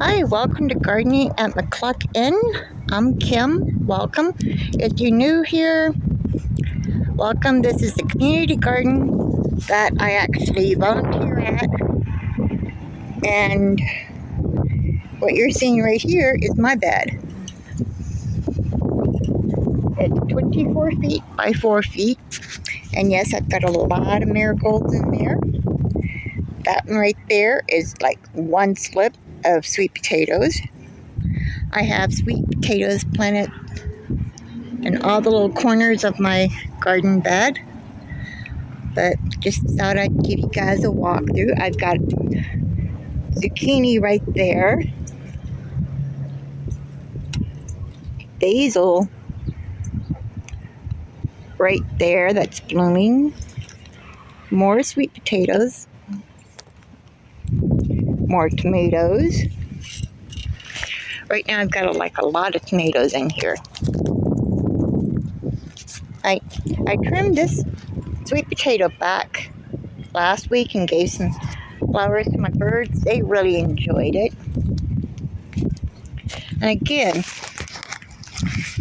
Hi, welcome to Gardening at McCluck Inn. I'm Kim. Welcome. If you're new here, welcome. This is the community garden that I actually volunteer at. And what you're seeing right here is my bed. It's 24 feet by 4 feet. And yes, I've got a lot of marigolds in there. That one right there is like one slip of sweet potatoes. I have sweet potatoes planted in all the little corners of my garden bed, but just thought I'd give you guys a walkthrough. I've got zucchini right there, basil right there that's blooming, more sweet potatoes, more tomatoes. Right now I've got a lot of tomatoes in here. I trimmed this sweet potato back last week and gave some flowers to my birds. They really enjoyed it. And again,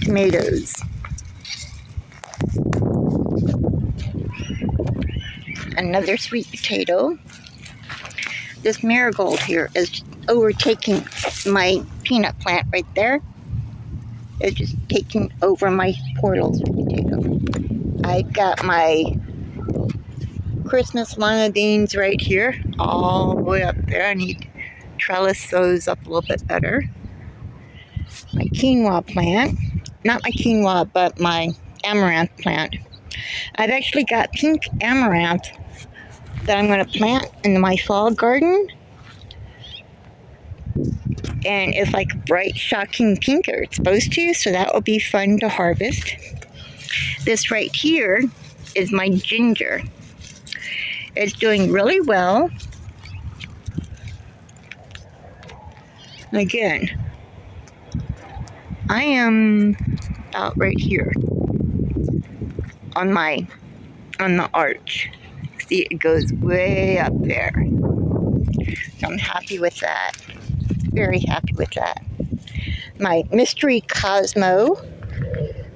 tomatoes. Another sweet potato. This marigold here is overtaking my peanut plant right there. It's just taking over my poor little sweet potato. I've got my Christmas Lima beans right here, all the way up there. I need to trellis those up a little bit better. My quinoa plant, not my quinoa, but my amaranth plant. I've actually got pink amaranth that I'm going to plant in my fall garden. And it's like bright, shocking pink, or it's supposed to, so that will be fun to harvest. This right here is my ginger. It's doing really well. Again, I am out right here on the arch. See, it goes way up there. So I'm happy with that. Very happy with that. My mystery Cosmo.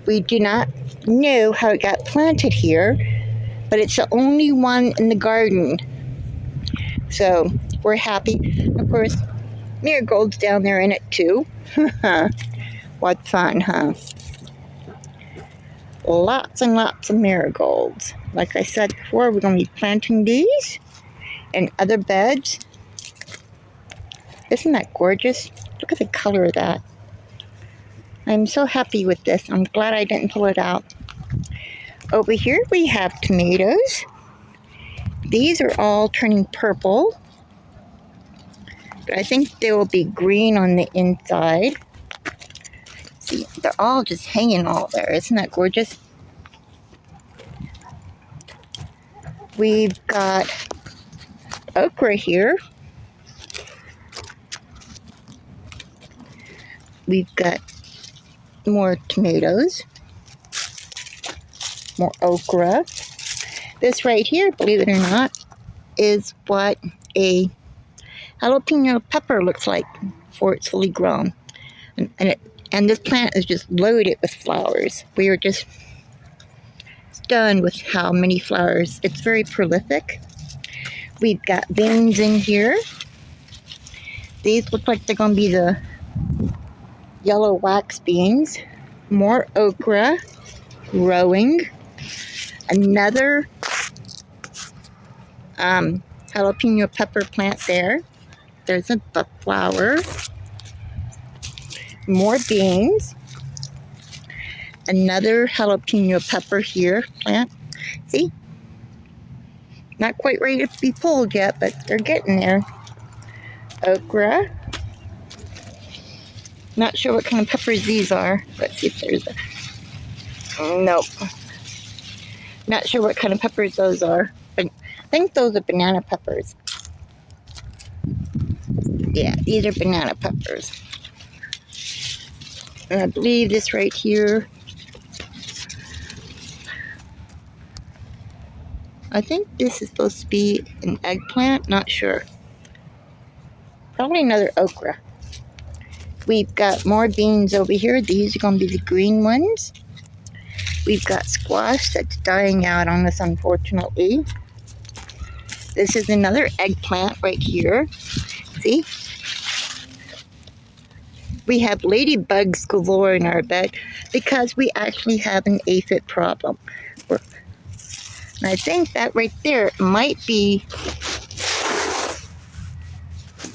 We do not know how it got planted here, but it's the only one in the garden. So we're happy. Of course, marigolds down there in it too. What fun, huh? Lots and lots of marigolds. Like I said before, we're going to be planting these in other beds. Isn't that gorgeous? Look at the color of that. I'm so happy with this. I'm glad I didn't pull it out. Over here we have tomatoes. These are all turning purple, but I think they will be green on the inside. See, they're all just hanging all there. Isn't that gorgeous? We've got okra here. We've got more tomatoes, more okra. This right here, believe it or not, is what a jalapeno pepper looks like before it's fully grown. And this plant is just loaded with flowers. We are just stunned with how many flowers. It's very prolific. We've got beans in here. These look like they're going to be the yellow wax beans. More okra growing. Another jalapeno pepper plant there. There's a flower. More beans. Another jalapeno pepper here plant. See? Not quite ready to be pulled yet, but they're getting there. Okra. Not sure what kind of peppers these are. Let's see if there's a... Nope. Not sure what kind of peppers those are. But I think those are banana peppers. Yeah, these are banana peppers. And I believe this right here, I think this is supposed to be an eggplant. Not sure. probably another okra. We've got more beans over here. These are going to be the green ones. We've got squash that's dying out on us, unfortunately. This is another eggplant right here. See? We have ladybugs galore in our bed because we actually have an aphid problem. And I think that right there might be,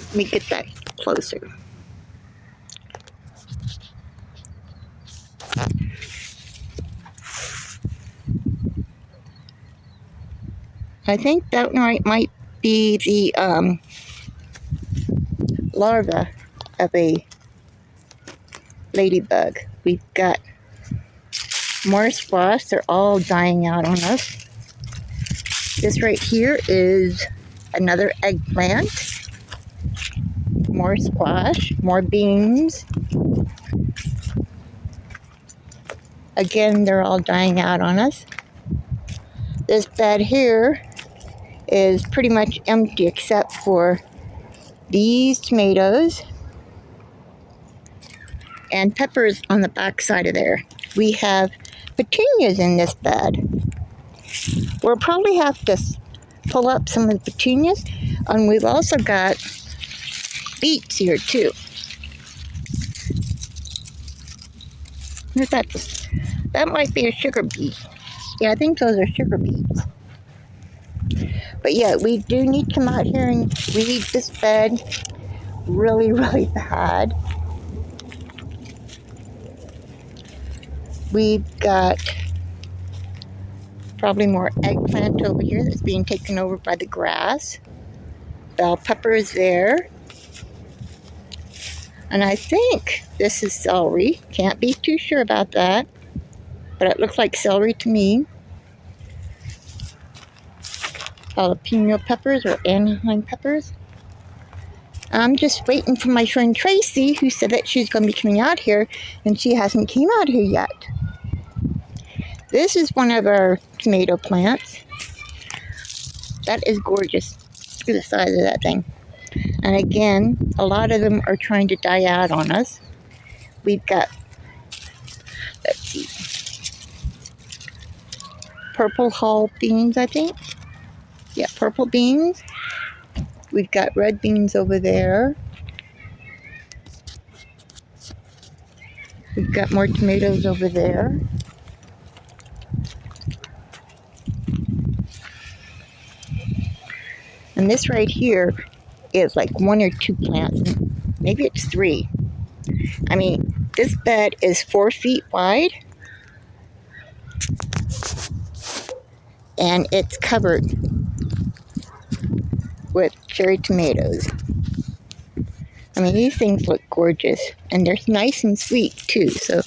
let me get that closer. I think that might be the larva of a ladybug. We've got more squash. They're all dying out on us. This right here is another eggplant. More squash, more beans. Again, they're all dying out on us. This bed here is pretty much empty except for these tomatoes and peppers on the back side of there. We have petunias in this bed. We'll probably have to pull up some of the petunias, and we've also got beets here too. What's that? That might be a sugar beet. Yeah, I think those are sugar beets. But yeah, we do need to come out here and weed this bed really, really bad. We've got probably more eggplant over here that's being taken over by the grass. Bell pepper is there. And I think this is celery. Can't be too sure about that, but it looks like celery to me. Jalapeno peppers or Anaheim peppers. I'm just waiting for my friend Tracy, who said that she's going to be coming out here, and she hasn't came out here yet. This is one of our tomato plants. That is gorgeous. Look at the size of that thing. And again, a lot of them are trying to die out on us. We've got, let's see, purple hull beans, I think. Yeah, purple beans. We've got red beans over there. We've got more tomatoes over there. And this right here is like 1 or 2 plants. Maybe it's 3. I mean, this bed is 4 feet wide. And it's covered with cherry tomatoes. I mean, these things look gorgeous. And they're nice and sweet, too. So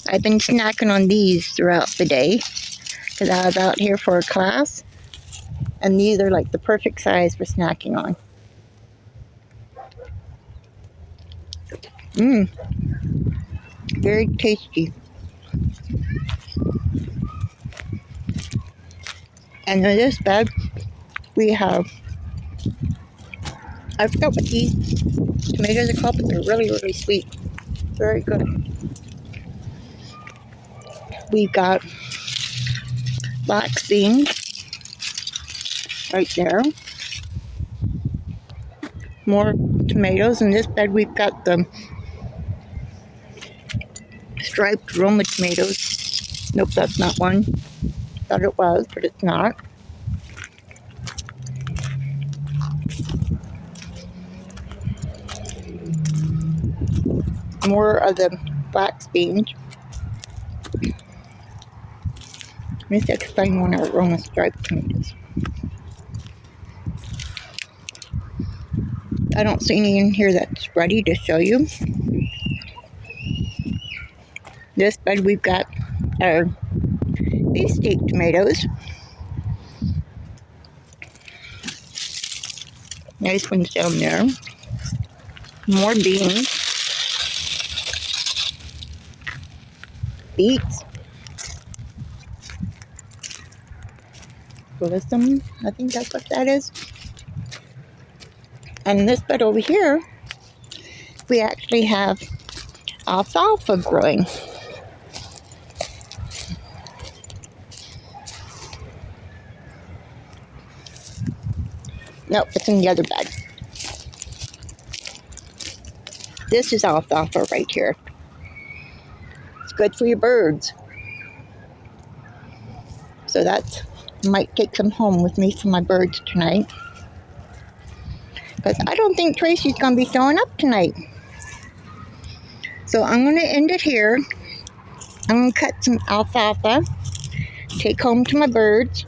I've been snacking on these throughout the day because I was out here for a class. And these are like the perfect size for snacking on. Mmm. Very tasty. And in this bed, we have, I forgot what these tomatoes are called, but they're really, really sweet. Very good. We've got black beans right there. More tomatoes. In this bed, we've got the striped Roma tomatoes. Nope, that's not one. Thought it was, but it's not. More of the black beans. Let me see if I can find one of Roma striped tomatoes. I don't see any in here that's ready to show you. This bed we've got our beefsteak tomatoes. Nice ones down there. More beans. Beets. Listen, I think that's what that is. And this bed over here, we actually have alfalfa growing. Nope, it's in the other bed. This is alfalfa right here. It's good for your birds. So that might take some home with me for my birds tonight. Because I don't think Tracy's going to be showing up tonight. So I'm going to end it here. I'm going to cut some alfalfa, take home to my birds.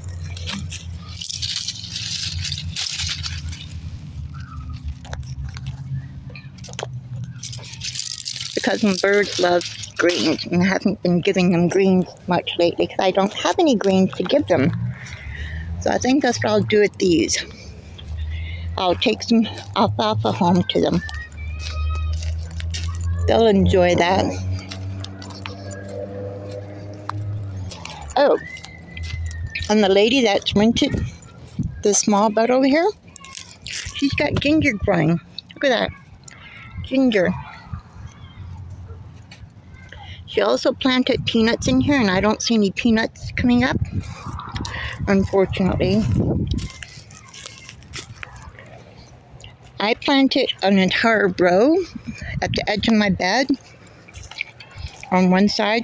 Because my birds love greens, and I haven't been giving them greens much lately because I don't have any greens to give them. So I think that's what I'll do with these. I'll take some alfalfa home to them. They'll enjoy that. Oh, and the lady that's rented the small bed over here, she's got ginger growing. Look at that. Ginger. She also planted peanuts in here, and I don't see any peanuts coming up, unfortunately. I planted an entire row at the edge of my bed on one side.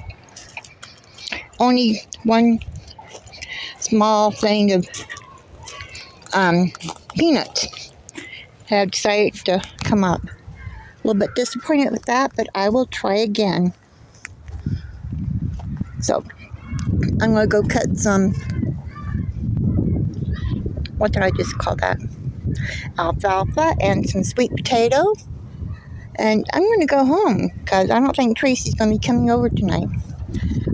Only one small thing of peanuts have decided to come up. A little bit disappointed with that, but I will try again. So I'm going to go cut some, what did I just call that? Alfalfa and some sweet potato. And I'm going to go home because I don't think Tracy's going to be coming over tonight.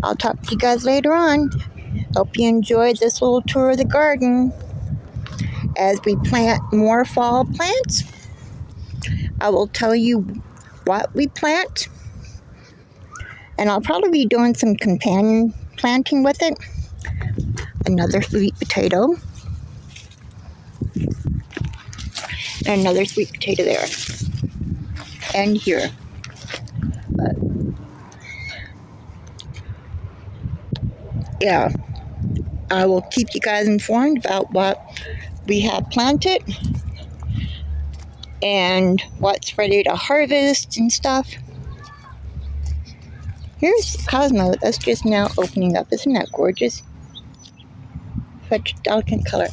I'll talk to you guys later on. Hope you enjoyed this little tour of the garden. As we plant more fall plants, I will tell you what we plant. And I'll probably be doing some companion planting with it. Another sweet potato. And another sweet potato there. And here. But yeah, I will keep you guys informed about what we have planted and what's ready to harvest and stuff. Here's Cosmo that's just now opening up. Isn't that gorgeous? Such a delicate color.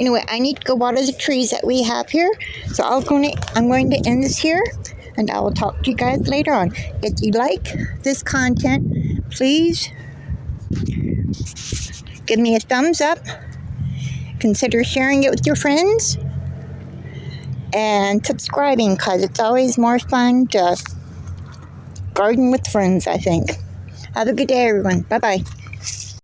Anyway, I need to go water the trees that we have here. So I'm going to end this here, and I will talk to you guys later on. If you like this content, please give me a thumbs up. Consider sharing it with your friends. And subscribing, because it's always more fun to garden with friends, I think. Have a good day, everyone. Bye-bye.